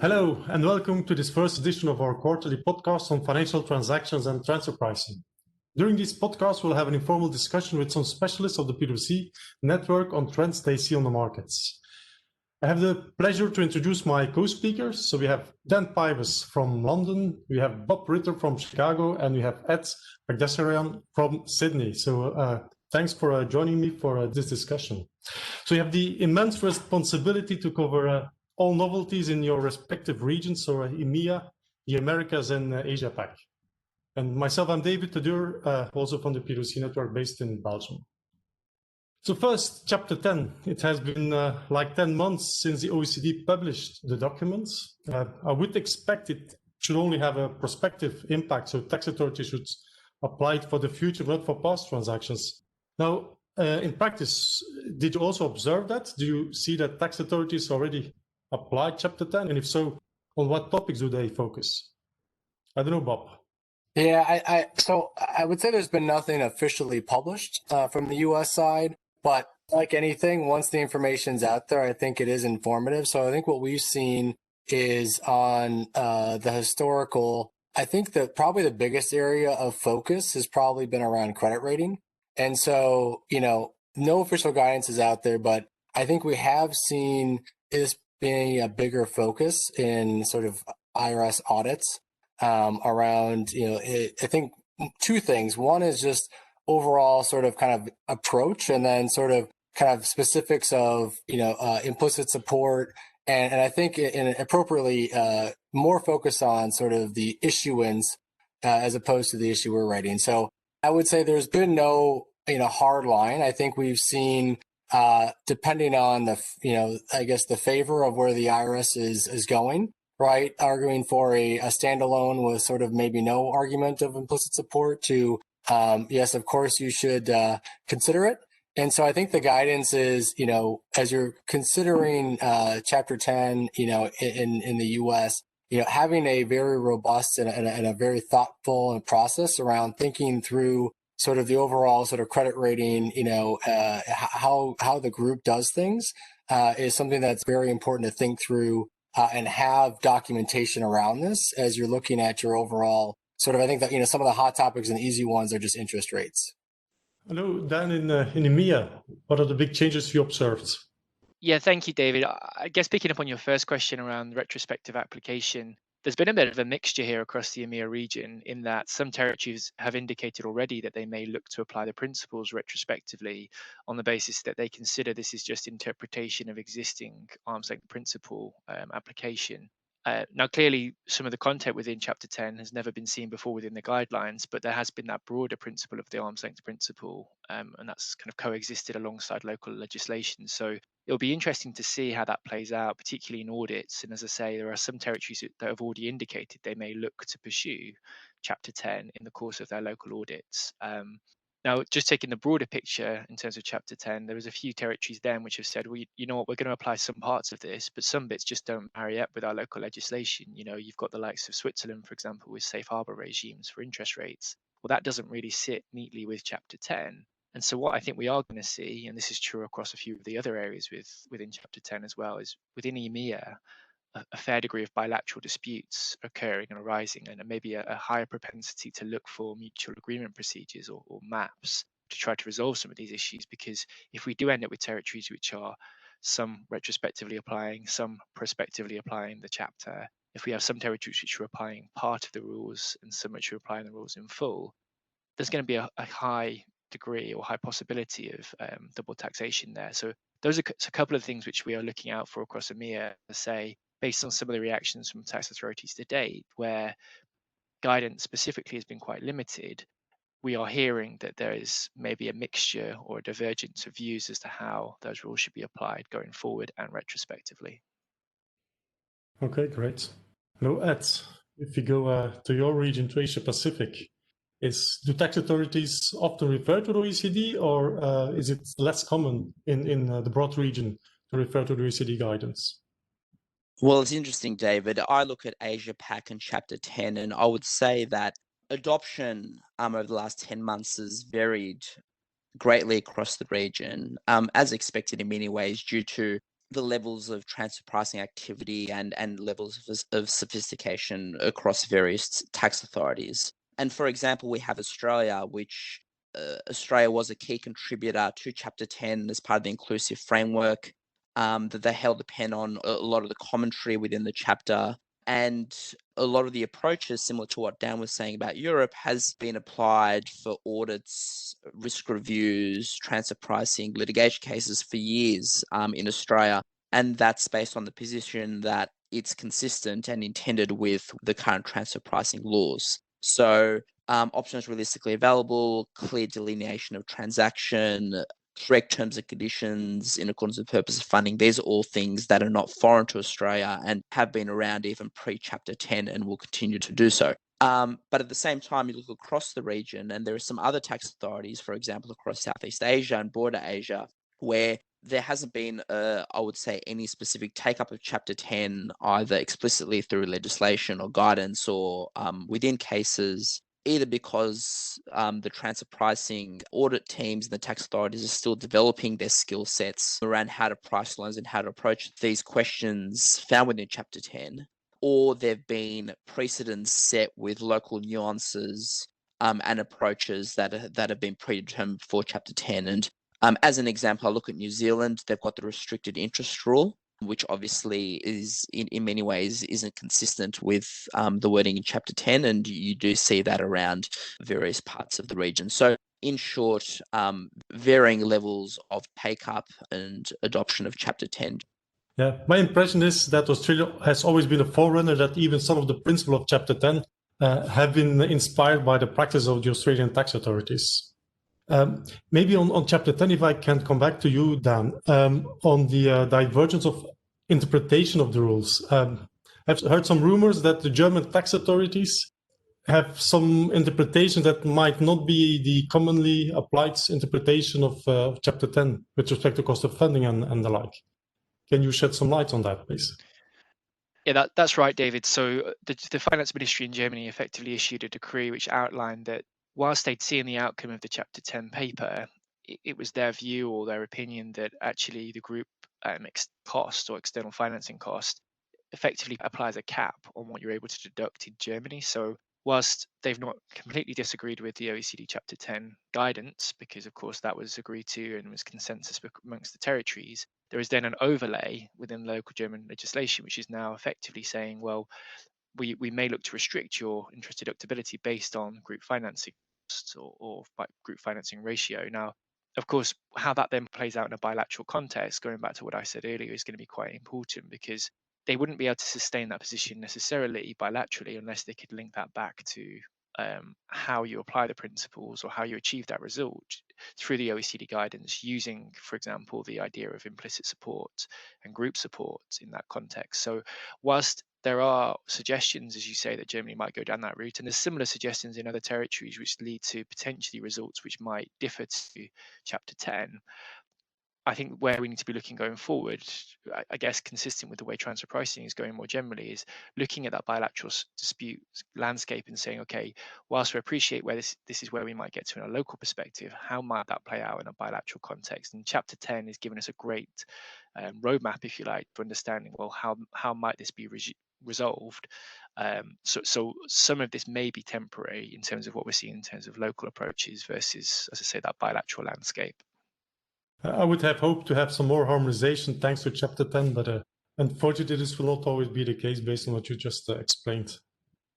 Hello, and welcome to this first edition of our quarterly podcast on financial transactions and transfer pricing. During this podcast, we'll have an informal discussion with some specialists of the PwC network on trends they see on the markets. I have the pleasure to introduce my co-speakers. So we have Dan Pybus from London, we have Bob Ritter from Chicago, and we have Ed Bagdasarian from Sydney. So thanks for joining me for this discussion. So you have the immense responsibility to cover all novelties in your respective regions, so EMEA, the Americas, and Asia-Pac. And myself, I'm David Tadeur, also from the PwC network based in Belgium. So first, Chapter 10. It has been like 10 months since the OECD published the documents. I would expect it should only have a prospective impact, so tax authorities should apply it for the future, not for past transactions. Now, in practice, did you also observe that? Do you see that tax authorities already applied Chapter 10? And if so, on what topics do they focus? I don't know, Bob. Yeah, so I would say there's been nothing officially published from the US side, but like anything, once the information's out there, I think it is informative. So I think what we've seen is on the historical, I think that probably the biggest area of focus has probably been around credit rating. And so, no official guidance is out there, but I think we have seen this being a bigger focus in sort of IRS audits around, I think two things. One is just overall sort of kind of approach, and then sort of kind of specifics of, implicit support. And I think in appropriately more focus on sort of the issuance as opposed to the issuer rating. So I would say there's been no, hard line. I think we've seen, depending on the, I guess the favor of where the IRS is going, right, arguing for a standalone with sort of maybe no argument of implicit support to, yes, of course you should consider it. And so I think the guidance is, as you're considering Chapter 10, in the US, having a very robust and a very thoughtful process around thinking through sort of the overall sort of credit rating, how the group does things is something that's very important to think through and have documentation around this as you're looking at your overall sort of, I think that, some of the hot topics and the easy ones are just interest rates. Hello, Dan, in EMEA, what are the big changes you observed? Yeah, thank you, David. I guess picking up on your first question around retrospective application, there's been a bit of a mixture here across the EMEA region in that some territories have indicated already that they may look to apply the principles retrospectively on the basis that they consider this is just interpretation of existing arm's length principle application. Now, clearly, some of the content within Chapter 10 has never been seen before within the guidelines, but there has been that broader principle of the arm's length principle, and that's kind of coexisted alongside local legislation. So it'll be interesting to see how that plays out, particularly in audits. And as I say, there are some territories that have already indicated they may look to pursue Chapter 10 in the course of their local audits. Now, just taking the broader picture in terms of Chapter 10, there was a few territories then which have said, well, you know what, we're going to apply some parts of this, but some bits just don't marry up with our local legislation. You've got the likes of Switzerland, for example, with safe harbor regimes for interest rates. Well, that doesn't really sit neatly with Chapter 10. And so what I think we are going to see, and this is true across a few of the other areas within Chapter 10 as well, is within EMEA, a fair degree of bilateral disputes occurring and arising, and maybe a higher propensity to look for mutual agreement procedures or MAPs to try to resolve some of these issues. Because if we do end up with territories which are some retrospectively applying, some prospectively applying the chapter, if we have some territories which are applying part of the rules and some which are applying the rules in full, there's going to be a high degree or high possibility of double taxation there. So those are a couple of things which we are looking out for across EMEA, say, based on some of the reactions from tax authorities to date, where guidance specifically has been quite limited. We are hearing that there is maybe a mixture or a divergence of views as to how those rules should be applied going forward and retrospectively. Okay, great. Hello, Ed. If you go to your region, to Asia Pacific, do tax authorities often refer to the OECD, or is it less common in the broad region to refer to the OECD guidance? Well, it's interesting, David. I look at Asia Pac and Chapter 10, and I would say that adoption over the last 10 months has varied greatly across the region, as expected in many ways due to the levels of transfer pricing activity and levels of sophistication across various tax authorities. And for example, we have Australia, which Australia was a key contributor to Chapter 10 as part of the inclusive framework, that they held the pen on a lot of the commentary within the chapter. And a lot of the approaches, similar to what Dan was saying about Europe, has been applied for audits, risk reviews, transfer pricing, litigation cases for years in Australia. And that's based on the position that it's consistent and intended with the current transfer pricing laws. So options realistically available, clear delineation of transaction, correct terms and conditions in accordance with the purpose of funding. These are all things that are not foreign to Australia and have been around even pre-Chapter 10 and will continue to do so. But at the same time, you look across the region and there are some other tax authorities, for example, across Southeast Asia and broader Asia, where there hasn't been, I would say, any specific take-up of Chapter 10, either explicitly through legislation or guidance or within cases, either because the transfer pricing audit teams and the tax authorities are still developing their skill sets around how to price loans and how to approach these questions found within Chapter 10, or there've been precedents set with local nuances and approaches that have been predetermined for Chapter 10. And as an example, I look at New Zealand. They've got the restricted interest rule, which obviously is in many ways isn't consistent with the wording in Chapter 10, and you do see that around various parts of the region. So in short, varying levels of take-up and adoption of Chapter 10. Yeah, my impression is that Australia has always been a forerunner, that even some of the principles of Chapter 10 have been inspired by the practice of the Australian tax authorities. Maybe on Chapter 10, if I can come back to you, Dan, on the divergence of interpretation of the rules. I've heard some rumors that the German tax authorities have some interpretation that might not be the commonly applied interpretation of Chapter 10 with respect to cost of funding and the like. Can you shed some light on that, please? Yeah, that's right, David. So the finance ministry in Germany effectively issued a decree which outlined that whilst they'd seen the outcome of the Chapter 10 paper, it was their view or their opinion that actually the group cost or external financing cost effectively applies a cap on what you're able to deduct in Germany. So whilst they've not completely disagreed with the OECD Chapter 10 guidance, because of course that was agreed to and was consensus amongst the territories, there is then an overlay within local German legislation, which is now effectively saying, well, we may look to restrict your interest deductibility based on group financing costs or group financing ratio. Now, of course, how that then plays out in a bilateral context, going back to what I said earlier, is going to be quite important, because they wouldn't be able to sustain that position necessarily bilaterally unless they could link that back to how you apply the principles or how you achieve that result through the OECD guidance, using, for example, the idea of implicit support and group support in that context. So whilst there are suggestions, as you say, that Germany might go down that route, and there's similar suggestions in other territories which lead to potentially results which might differ to Chapter 10, I think where we need to be looking going forward, I guess consistent with the way transfer pricing is going more generally, is looking at that bilateral dispute landscape and saying, okay, whilst we appreciate where this is where we might get to in a local perspective, how might that play out in a bilateral context? And Chapter 10 is giving us a great roadmap, if you like, for understanding, well, how might this be resolved? So some of this may be temporary in terms of what we're seeing in terms of local approaches versus, as I say, that bilateral landscape. I would have hoped to have some more harmonization thanks to Chapter 10, but unfortunately, this will not always be the case based on what you just explained.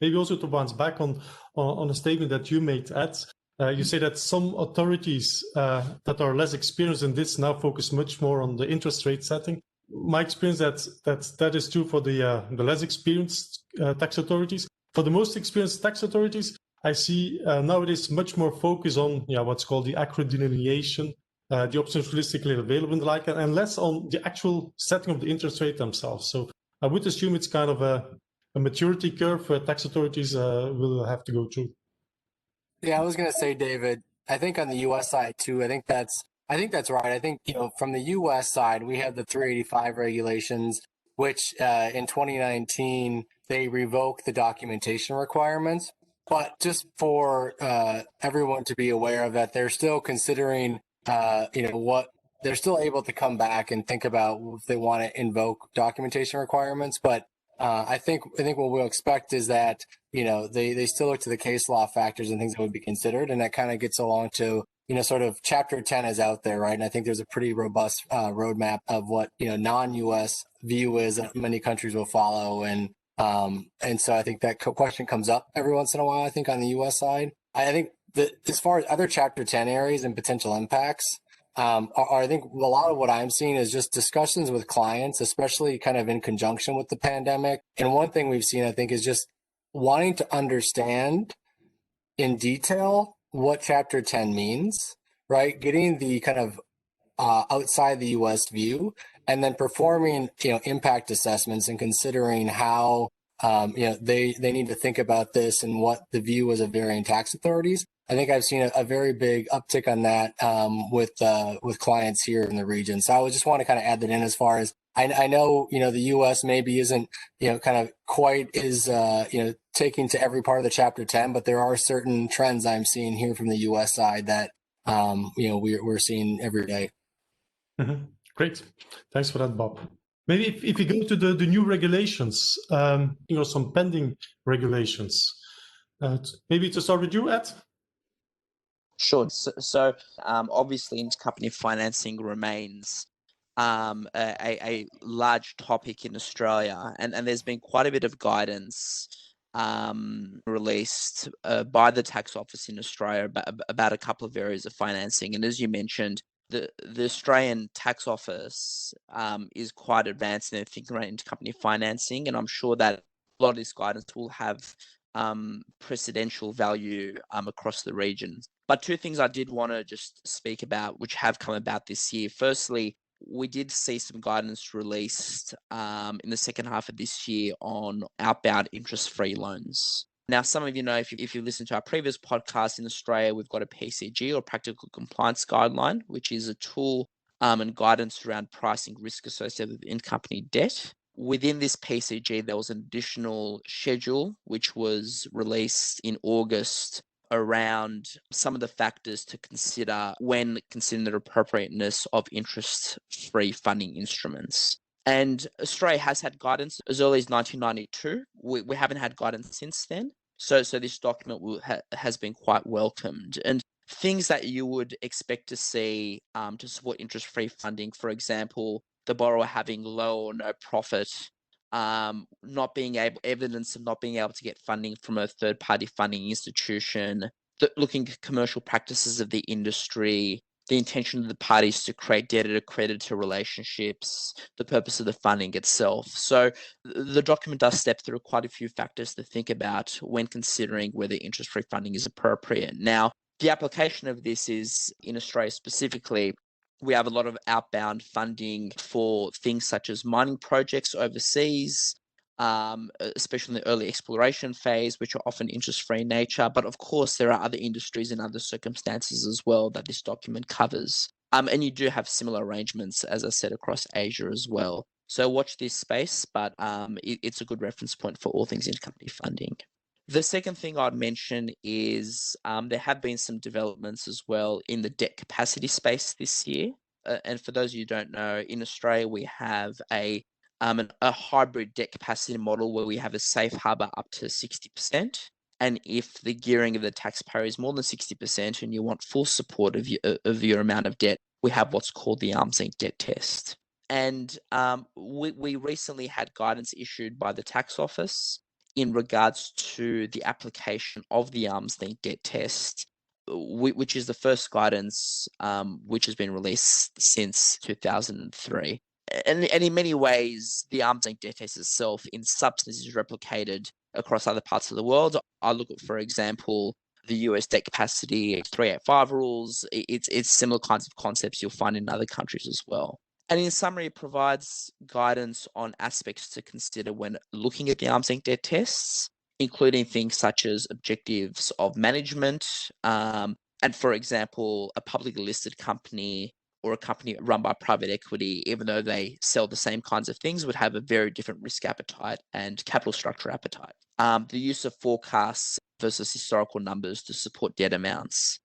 Maybe also to bounce back on a statement that you made, Ed. You say that some authorities that are less experienced in this now focus much more on the interest rate setting. My experience that is true for the less experienced tax authorities. For the most experienced tax authorities, I see nowadays much more focus on what's called the accurate delineation, the options realistically available and the like, and less on the actual setting of the interest rate themselves. So I would assume it's kind of a maturity curve where tax authorities will have to go through. Yeah, I was going to say, David, I think on the US side too, I think that's right. I think, from the US side, we have the 385 regulations, which in 2019, they revoked the documentation requirements. But just for everyone to be aware of that, they're still considering, what they're still able to come back and think about if they want to invoke documentation requirements. But I think what we'll expect is that, they still look to the case law factors and things that would be considered. And that kind of gets along to, sort of Chapter 10 is out there, right? And I think there's a pretty robust roadmap of what, non-US view is that many countries will follow. And so I think that question comes up every once in a while, I think, on the US side. I think that as far as other Chapter 10 areas and potential impacts, I think a lot of what I'm seeing is just discussions with clients, especially kind of in conjunction with the pandemic. And one thing we've seen, I think, is just wanting to understand in detail what Chapter 10 means, right? Getting the kind of outside the U.S. view, and then performing, impact assessments and considering how, they need to think about this and what the view is of varying tax authorities. I think I've seen a very big uptick on that with clients here in the region. So I would just want to kind of add that in as far as I know, the U.S. maybe isn't, kind of quite is, taking to every part of the Chapter 10, but there are certain trends I'm seeing here from the U.S. side that, we're seeing every day. Mm-hmm. Great. Thanks for that, Bob. Maybe if you go to the new regulations, some pending regulations, maybe to start with you, Ed? Sure. So obviously, intercompany financing remains a large topic in Australia, and there's been quite a bit of guidance released by the tax office in Australia about a couple of areas of financing. And as you mentioned, the Australian tax office is quite advanced in their thinking around intercompany financing, and I'm sure that a lot of this guidance will have precedential value across the region. But two things I did want to just speak about, which have come about this year. Firstly, we did see some guidance released in the second half of this year on outbound interest-free loans. Now, some of you know, if you listen to our previous podcast in Australia, we've got a PCG, or Practical Compliance Guideline, which is a tool and guidance around pricing risk associated with intercompany debt. Within this PCG, there was an additional schedule which was released in August around some of the factors to consider when considering the appropriateness of interest-free funding instruments. And Australia has had guidance as early as 1992. We haven't had guidance since then. So this document has been quite welcomed. And things that you would expect to see to support interest-free funding, for example, the borrower having low or no profit, evidence of not being able to get funding from a third-party funding institution, looking at commercial practices of the industry, the intention of the parties to create debtor-creditor relationships, the purpose of the funding itself. So the document does step through quite a few factors to think about when considering whether interest-free funding is appropriate. Now, the application of this is, in Australia specifically, we have a lot of outbound funding for things such as mining projects overseas, especially in the early exploration phase, which are often interest-free in nature. But of course, there are other industries and other circumstances as well that this document covers. And you do have similar arrangements, as I said, across Asia as well. So watch this space, but it's a good reference point for all things intercompany funding. The second thing I'd mention is there have been some developments as well in the debt capacity space this year. And for those of you who don't know, in Australia, we have a hybrid debt capacity model where we have a safe harbour up to 60%. And if the gearing of the taxpayer is more than 60% and you want full support of your amount of debt, we have what's called the arm's length debt test. And we recently had guidance issued by the tax office in regards to the application of the arm's length debt test, which is the first guidance which has been released since 2003. And in many ways, the arm's length debt test itself in substance is replicated across other parts of the world. I look at, for example, the US debt capacity 385 rules. It's similar kinds of concepts you'll find in other countries as well. And in summary, it provides guidance on aspects to consider when looking at the arm's length debt tests, including things such as objectives of management. And for example, a publicly listed company or a company run by private equity, even though they sell the same kinds of things, would have a very different risk appetite and capital structure appetite. The use of forecasts versus historical numbers to support debt amounts.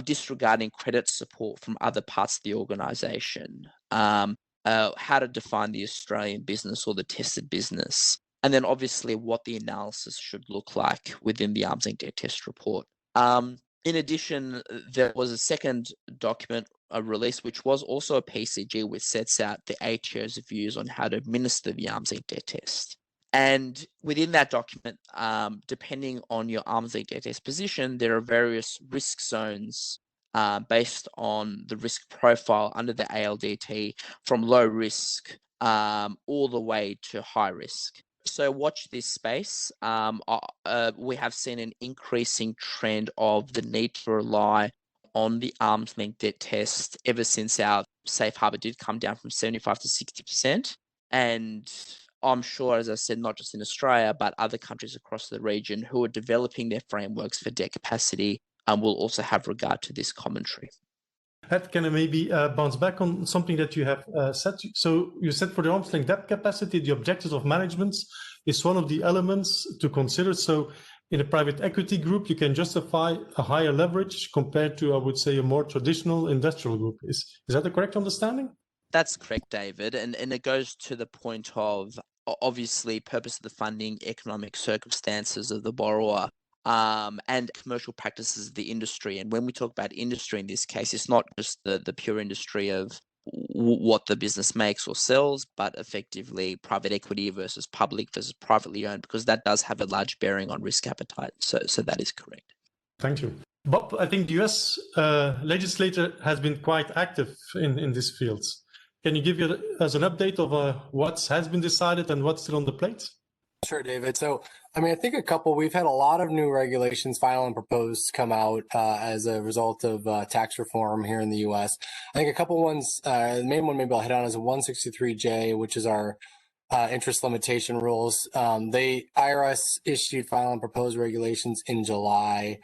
disregarding credit support from other parts of the organization, how to define the Australian business or the tested business, and then obviously what the analysis should look like within the arm's length debt test report. In addition, there was a second document released, which was also a PCG, which sets out the ATO's views on how to administer the arm's length debt test. And within that document, depending on your arm's length debt test position, there are various risk zones based on the risk profile under the ALDT, from low risk all the way to high risk. So watch this space. We have seen an increasing trend of the need to rely on the arm's length debt test ever since our safe harbour did come down from 75 to 60%. And I'm sure, as I said, not just in Australia, but other countries across the region who are developing their frameworks for debt capacity will also have regard to this commentary. Ed, can I maybe bounce back on something that you have said? So you said for the arm's length debt capacity, the objectives of management is one of the elements to consider. So in a private equity group, you can justify a higher leverage compared to, I would say, a more traditional industrial group. Is that the correct understanding? That's correct, David. And it goes to the point of, obviously, purpose of the funding, economic circumstances of the borrower, and commercial practices of the industry. And when we talk about industry in this case, it's not just the pure industry of what the business makes or sells, but effectively private equity versus public versus privately owned, because that does have a large bearing on risk appetite. So that is correct. Thank you. Bob, I think the US legislature has been quite active in this field. Can you give us an update of what has been decided and what's still on the plate? Sure, David. So, I mean, I think we've had a lot of new regulations final and proposed come out as a result of tax reform here in the U.S. I think a couple ones, the main one maybe I'll hit on is 163J, which is our interest limitation rules. IRS issued final and proposed regulations in July.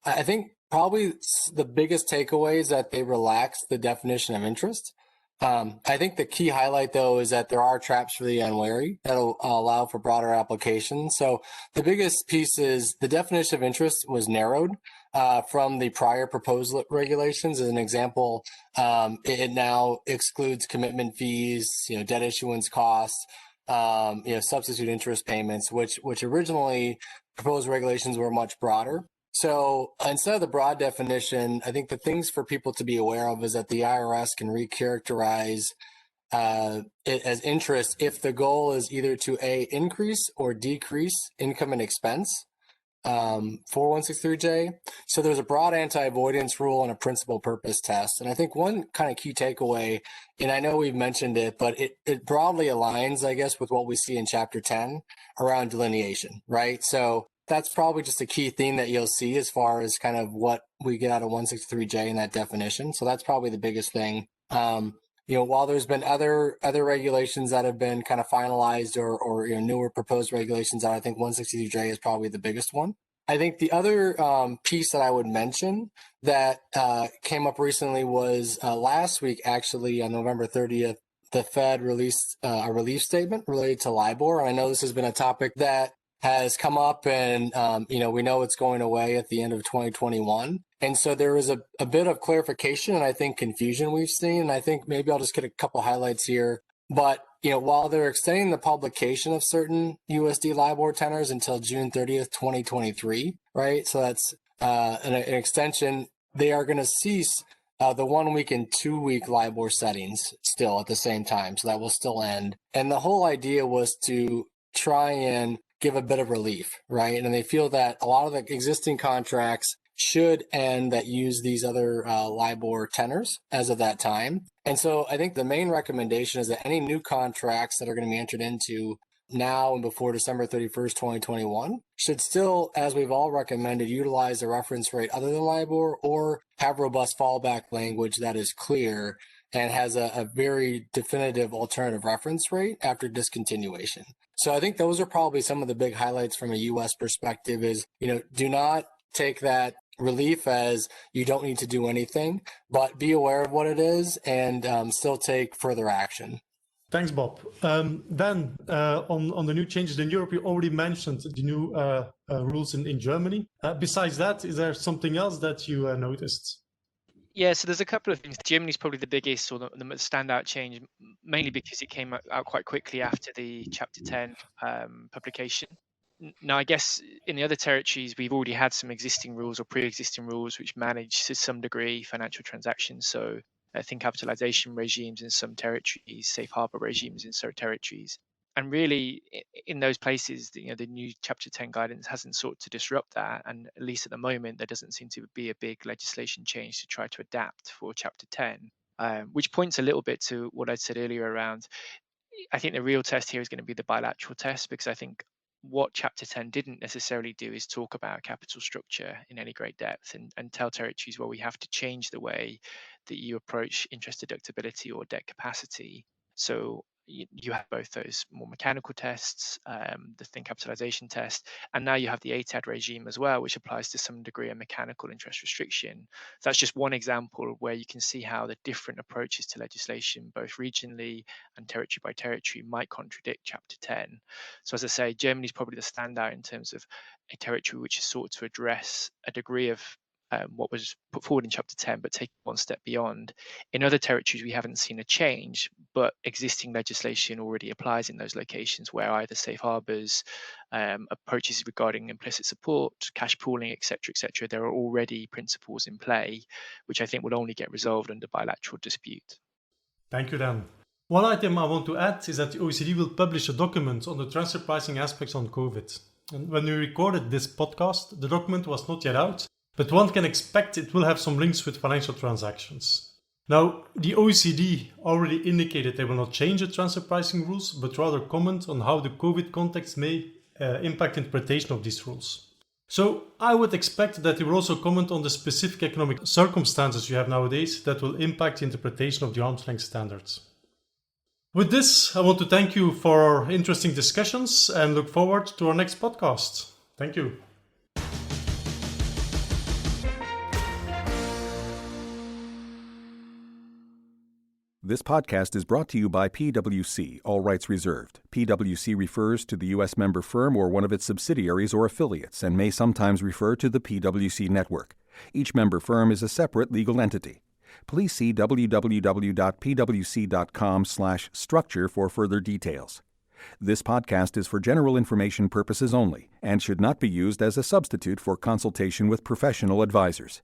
I think probably the biggest takeaway is that they relaxed the definition of interest. I think the key highlight, though, is that there are traps for the unwary that'll allow for broader application. So the biggest piece is the definition of interest was narrowed from the prior proposed regulations. As an example, it now excludes commitment fees, debt issuance costs, substitute interest payments, which originally proposed regulations were much broader. So instead of the broad definition, I think the things for people to be aware of is that the IRS can recharacterize it as interest if the goal is either to increase or decrease income and expense for 163J. So there's a broad anti-avoidance rule and a principal purpose test. And I think one kind of key takeaway, and I know we've mentioned it, but it broadly aligns, I guess, with what we see in Chapter 10 around delineation, right? So that's probably just a key theme that you'll see as far as kind of what we get out of 163J in that definition. So that's probably the biggest thing. While there's been other regulations that have been kind of finalized or newer proposed regulations, I think 163J is probably the biggest one. I think the other piece that I would mention that came up recently was last week, actually, on November 30th, the Fed released a relief statement related to LIBOR. And I know this has been a topic that has come up, and we know it's going away at the end of 2021. And so there is a bit of clarification and I think confusion we've seen. And I think maybe I'll just get a couple highlights here. But while they're extending the publication of certain USD LIBOR tenors until June 30th, 2023, right? So that's an extension. They are going to cease the 1 week and 2 week LIBOR settings still at the same time. So that will still end. And the whole idea was to try and give a bit of relief, right? And they feel that a lot of the existing contracts should end that use these other LIBOR tenors as of that time. And so I think the main recommendation is that any new contracts that are going to be entered into now and before December 31st, 2021 should still, as we've all recommended, utilize a reference rate other than LIBOR or have robust fallback language that is clear and has a very definitive alternative reference rate after discontinuation. So I think those are probably some of the big highlights from a U.S. perspective is, do not take that relief as you don't need to do anything, but be aware of what it is and still take further action. Thanks, Bob. Ben, on the new changes in Europe, you already mentioned the new rules in Germany. Besides that, is there something else that you noticed? Yeah, so there's a couple of things. Germany's probably the biggest or the standout change, mainly because it came out quite quickly after the Chapter 10 publication. Now, I guess in the other territories, we've already had some existing rules or pre-existing rules which manage to some degree financial transactions. So I think capitalization regimes in some territories, safe harbor regimes in certain territories. And really, in those places, the new Chapter 10 guidance hasn't sought to disrupt that. And at least at the moment, there doesn't seem to be a big legislation change to try to adapt for Chapter 10, which points a little bit to what I said earlier around, I think the real test here is going to be the bilateral test, because I think what Chapter 10 didn't necessarily do is talk about capital structure in any great depth and tell territories, well, we have to change the way that you approach interest deductibility or debt capacity. So you have both those more mechanical tests, the thin capitalization test, and now you have the ATAD regime as well, which applies to some degree of mechanical interest restriction. So that's just one example of where you can see how the different approaches to legislation, both regionally and territory by territory, might contradict Chapter 10. So as I say, Germany is probably the standout in terms of a territory which has sought to address a degree of what was put forward in Chapter 10, but take one step beyond. In other territories, we haven't seen a change, but existing legislation already applies in those locations where either safe harbors, approaches regarding implicit support, cash pooling, etc., there are already principles in play, which I think will only get resolved under bilateral dispute. Thank you, Dan. One item I want to add is that the OECD will publish a document on the transfer pricing aspects on COVID. And when we recorded this podcast, the document was not yet out, but one can expect it will have some links with financial transactions. Now, the OECD already indicated they will not change the transfer pricing rules, but rather comment on how the COVID context may impact interpretation of these rules. So I would expect that they will also comment on the specific economic circumstances you have nowadays that will impact the interpretation of the arm's length standards. With this, I want to thank you for our interesting discussions and look forward to our next podcast. Thank you. This podcast is brought to you by PwC, all rights reserved. PwC refers to the U.S. member firm or one of its subsidiaries or affiliates and may sometimes refer to the PwC network. Each member firm is a separate legal entity. Please see www.pwc.com/structure for further details. This podcast is for general information purposes only and should not be used as a substitute for consultation with professional advisors.